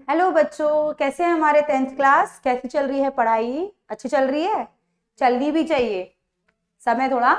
Hello बच्चों, कैसे हैं हमारे 10th क्लास? कैसी चल रही है पढ़ाई? अच्छी चल रही है? चलनी भी चाहिए। समय थोड़ा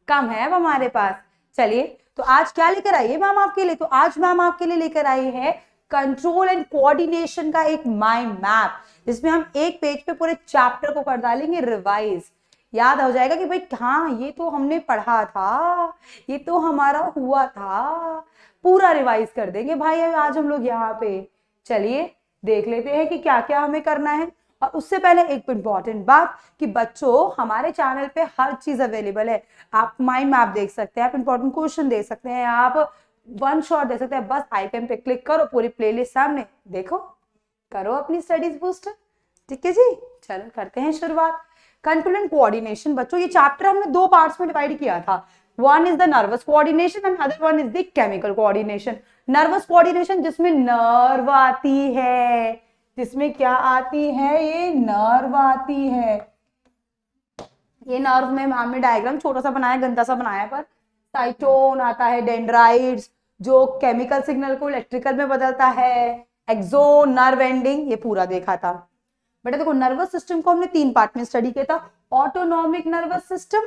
कम है अब हमारे पास। चलिए, तो आज क्या लेकर आई है मैम आपके लिए? तो आज मैम आपके लिए लेकर आई है कंट्रोल एंड कोऑर्डिनेशन का एक माइंड मैप, जिसमें हम एक पेज पे पूरे चैप्टर को कर डालेंगे रिवाइज। याद हो जाएगा कि भाई हाँ, ये तो हमने पढ़ा था, ये तो हमारा हुआ था। पूरा रिवाइज कर देंगे भाई आज हम लोग यहाँ पे। चलिए देख लेते हैं कि क्या क्या हमें करना है। और उससे पहले एक इंपॉर्टेंट बात कि बच्चों, हमारे चैनल पे हर चीज अवेलेबल है। आप माइंड मैप देख सकते हैं, आप इंपॉर्टेंट क्वेश्चन देख सकते हैं, आप वन शॉट देख सकते हैं। बस आइकन पे क्लिक करो, पूरी प्लेलिस्ट सामने देखो, करो अपनी स्टडीज बूस्ट। ठीक है जी, चलो करते हैं शुरुआत। कंट्रोल एंड कोऑर्डिनेशन बच्चों, ये चैप्टर हमने दो पार्ट्स में डिवाइड किया था। One is the nervous coordination and other one is the chemical coordination. Nervous coordination जिसमें नर्व आती है, जिसमें क्या आती है, ये नर्व आती है। ये नर्व में हमने डायग्राम छोटा सा बनाया, गंदा सा बनाया, पर साइटोन आता है, डेंड्राइट्स जो केमिकल सिग्नल को इलेक्ट्रिकल में बदलता है, एक्सोन, नर्व एंडिंग, ये पूरा देखा था। बेटा देखो, नर्वस सिस्टम को हमने तीन पार्ट में स्टडी किया था। ऑटोनॉमिक नर्वस सिस्टम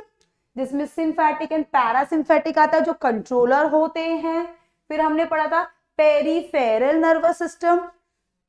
जिसमें सिंपैथिक एंड पैरासिम्पैथिक आता है, जो कंट्रोलर होते हैं। फिर हमने पढ़ा था पेरिफेरल नर्वस सिस्टम,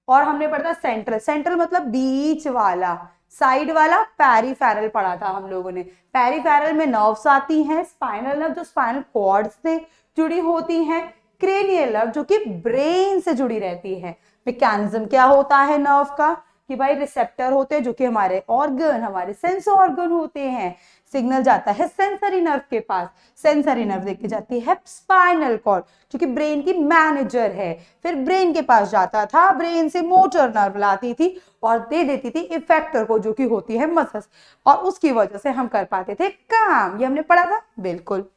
और हमने पढ़ा था सेंट्रल। सेंट्रल मतलब बीच वाला, साइड वाला पेरिफेरल पढ़ा था हम लोगों ने। पेरिफेरल में नर्व्स आती हैं, स्पाइनल नर्व जो स्पाइनल कॉर्ड से जुड़ी होती हैं, क्रेनियल नर्व जो कि ब्रेन से जुड़ी रहती है। मैकेनिज्म क्या होता है नर्व का कि भाई रिसेप्टर होते हैं जो कि हमारे ऑर्गन, हमारे सेंस ऑर्गन होते हैं। सिग्नल जाता है सेंसरी नर्व के पास, सेंसरी नर्व देके जाती है स्पाइनल कॉर्ड जो कि ब्रेन की मैनेजर है। फिर ब्रेन के पास जाता था, ब्रेन से मोटर नर्व लाती थी और दे देती थी इफेक्टर को जो कि होती है मसल्स, और उसकी वजह से हम कर पाते थे काम। ये हमने पढ़ा था बिल्कुल।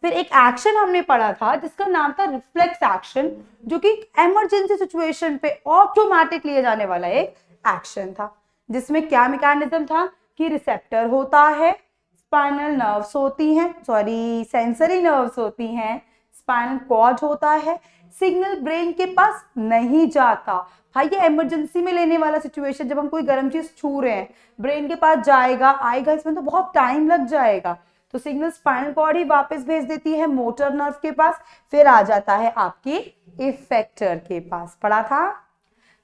फिर एक एक्शन हमने पढ़ा था जिसका नाम था रिफ्लेक्स एक्शन, जो कि इमरजेंसी सिचुएशन पे ऑटोमेटिक लिए जाने वाला एक एक्शन था। जिसमें क्या मैकेनिज्म था कि रिसेप्टर होता है, स्पाइनल नर्व्स होती हैं, सेंसरी नर्व्स होती हैं, स्पाइनल कॉर्ड होता है, सिग्नल ब्रेन के पास नहीं जाता। भाई ये इमरजेंसी में लेने वाला सिचुएशन, जब हम कोई गर्म चीज छू रहे हैं, ब्रेन के पास जाएगा आएगा, इसमें तो बहुत टाइम लग जाएगा। तो सिग्नल स्पाइनल कॉर्ड ही वापस भेज देती है मोटर नर्व के पास, फिर आ जाता है आपकी इफेक्टर के पास। पढ़ा था।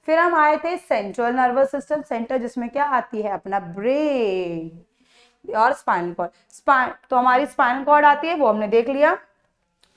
फिर हम आए थे सेंट्रल नर्वस सिस्टम, सेंटर जिसमें क्या आती है अपना ब्रेन और स्पाइनल कॉर्ड। तो हमारी स्पाइनल कॉर्ड आती है, वो हमने देख लिया।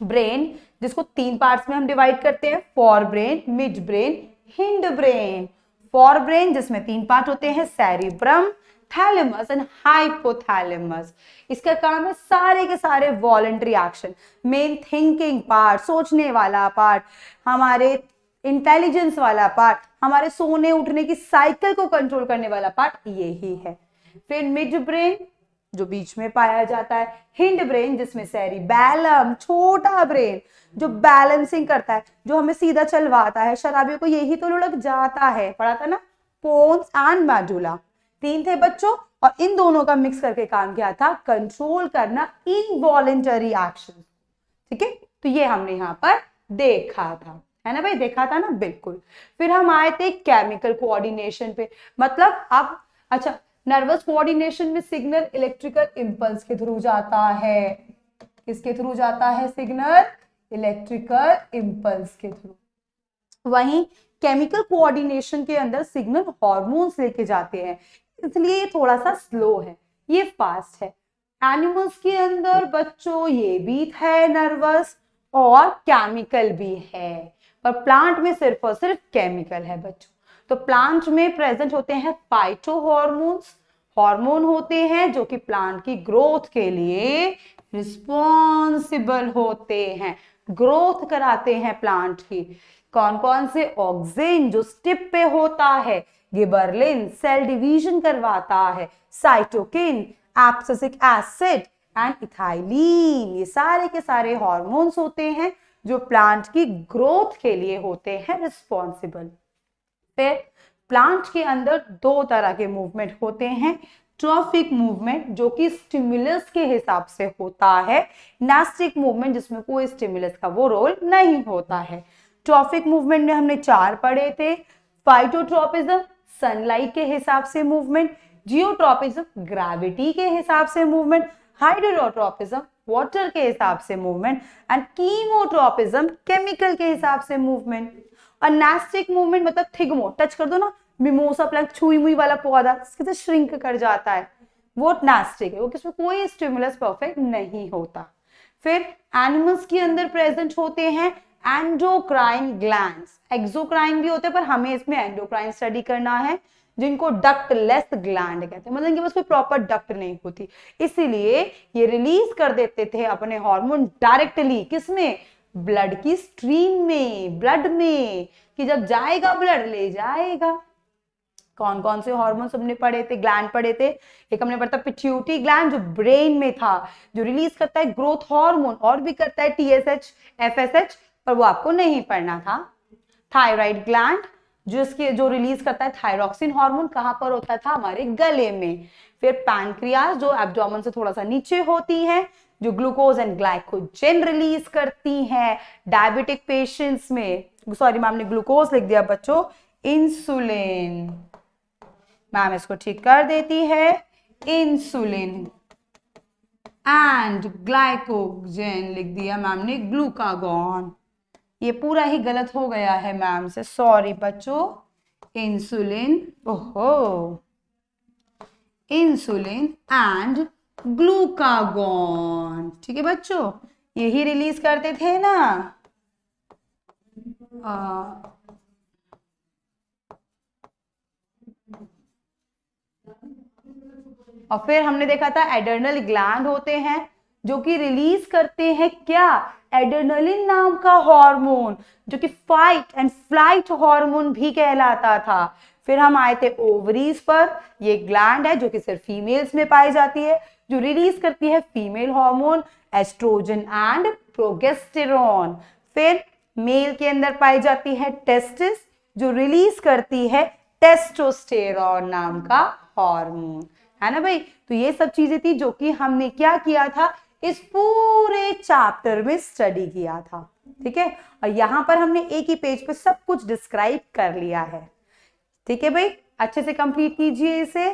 ब्रेन जिसको तीन पार्ट्स में हम डिवाइड करते हैं, for brain, mid brain, hind brain. For brain जिसमें तीन पार्ट होते हैं, सेरिब्रम, थैलेमस एंड हाइपोथैलेमस। इसका काम है सारे के सारे voluntary action. Main thinking part, सोचने वाला पार्ट, हमारे इंटेलिजेंस वाला पार्ट, हमारे सोने उठने की साइकिल को कंट्रोल करने वाला पार्ट यही है। फिर मिड ब्रेन जो बीच में पाया जाता है, हिंड ब्रेन जिसमें सेरिबैलम, छोटा ब्रेन जो बैलेंसिंग करता है, जो हमें सीधा चलवाता है। शराबियों को यही तो लुढ़क जाता है, पढ़ा था ना, पोन्स एंड मेडुला। तीन थे बच्चों, और इन दोनों का मिक्स करके काम किया था कंट्रोल करना इनवॉलेंटरी एक्शन। ठीक है, तो ये हमने यहाँ पर देखा था, है ना भाई, देखा था ना, बिल्कुल। फिर हम आए थे केमिकल कोऑर्डिनेशन पे। मतलब अब अच्छा, नर्वस कोऑर्डिनेशन में सिग्नल इलेक्ट्रिकल इंपल्स के थ्रू जाता है। किसके थ्रू जाता है सिग्नल? इलेक्ट्रिकल इंपल्स के थ्रू। वहीं केमिकल कोऑर्डिनेशन के अंदर सिग्नल हार्मोन्स लेके जाते हैं, इसलिए ये थोड़ा सा स्लो है, ये फास्ट है। एनिमल्स के अंदर बच्चों ये भी है नर्वस और केमिकल भी है, पर प्लांट में सिर्फ और सिर्फ केमिकल है बच्चों। तो प्लांट में प्रेजेंट होते हैं फाइटो हॉर्मोन्स, हार्मोन होते हैं जो कि प्लांट की ग्रोथ के लिए रिस्पॉन्सिबल होते हैं, ग्रोथ कराते हैं प्लांट की। कौन कौन से? ऑक्सिन जो स्टिप पे होता है, गिबरलिन सेल डिवीजन करवाता है, cytokinin, abscisic acid and ethylene, ये सारे के सारे हार्मोन्स होते हैं जो प्लांट की ग्रोथ के लिए होते हैं रिस्पॉन्सिबल। फिर प्लांट के अंदर दो तरह के मूवमेंट होते हैं, ट्रॉफिक मूवमेंट जो कि स्टिमुलस के हिसाब से होता है, नास्टिक मूवमेंट जिसमें कोई स्टिमुलस का वो रोल नहीं होता है। ट्रॉफिक मूवमेंट में हमने 4 पढ़े थे। फाइटोट्रॉपिज्म सनलाइट के हिसाब से मूवमेंट, जियोट्रॉपिज्म ग्रेविटी के हिसाब से मूवमेंट, हाइड्रोट्रॉपिज्म वाटर के हिसाब से मूवमेंट एंड कीमोट्रॉपिज्म केमिकल के हिसाब से मूवमेंट। और नास्टिक मूवमेंट मतलब थिगमो, टच कर दो ना, मिमोसा प्लांट छुई मुई वाला पौधा किसे श्रिंक कर जाता है, वो नास्टिक है, वो किसमें कोई स्टिमुलस परफेक्ट नहीं होता। फिर एनिमल्स के अंदर प्रेजेंट होते हैं एंडोक्राइन ग्लैंड्स, एक्सोक्राइन भी होते हैं पर हमें इसमें एंडोक्राइन स्टडी करना है, जिनको डक्टलेस ग्लैंड कहते हैं, मतलब इनके पास कोई प्रॉपर डक्ट नहीं होती, इसीलिए ये रिलीज कर देते थे अपने हार्मोन डायरेक्टली, किसमें, ब्लड की स्ट्रीम में, ब्लड में, कि जब जाएगा ब्लड ले जाएगा। कौन कौन से हार्मोन्स हमने पढ़े थे, ग्लैंड पढ़े थे, एक हमने पढ़ा था पिट्यूटरी ग्लैंड जो ब्रेन में था, जो रिलीज करता है ग्रोथ हार्मोन और भी करता है TSH FSH, पर वो आपको नहीं पढ़ना था। थायराइड ग्लैंड जो रिलीज करता है थायरोक्सिन हार्मोन, कहां पर होता था, हमारे गले में। फिर पैनक्रियाज जो एब्डोमेन से थोड़ा सा नीचे होती है, जो ग्लूकोज एंड ग्लाइकोजन रिलीज करती है। डायबिटिक पेशेंट्स में, सॉरी मैम ने ग्लूकोज लिख दिया बच्चों, इंसुलिन, मैम इसको ठीक कर देती है, इंसुलिन एंड ग्लाइकोजन लिख दिया मैम ने ग्लूकागॉन, ये पूरा ही गलत हो गया है मैम से, सॉरी बच्चों। इंसुलिन, ओहो, इंसुलिन एंड ग्लूकागॉन, ठीक है बच्चों, यही रिलीज करते थे ना। और फिर हमने देखा था एड्रेनल ग्लैंड होते हैं जो कि रिलीज करते हैं क्या, एड्रेनलिन नाम का हार्मोन, जो कि फाइट एंड फ्लाइट हार्मोन भी कहलाता था। फिर हम आए थे ओवरीज पर, ये ग्लैंड है जो कि सिर्फ फीमेल्स में पाई जाती है, जो रिलीज करती है female hormone oestrogen and progesterone. फिर मेल के अंदर पाई जाती है टेस्टिस, जो रिलीज करती है टेस्टोस्टेरॉन नाम का हार्मोन, है ना भाई। तो ये सब चीजें थी जो कि हमने क्या किया था, इस पूरे चैप्टर में स्टडी किया था, ठीक है। और यहां पर हमने एक ही पेज पे सब कुछ डिस्क्राइब कर लिया है, ठीक है भाई, अच्छे से कंप्लीट कीजिए इसे।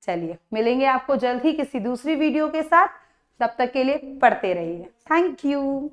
चलिए मिलेंगे आपको जल्द ही किसी दूसरी वीडियो के साथ, तब तक के लिए पढ़ते रहिए, थैंक यू।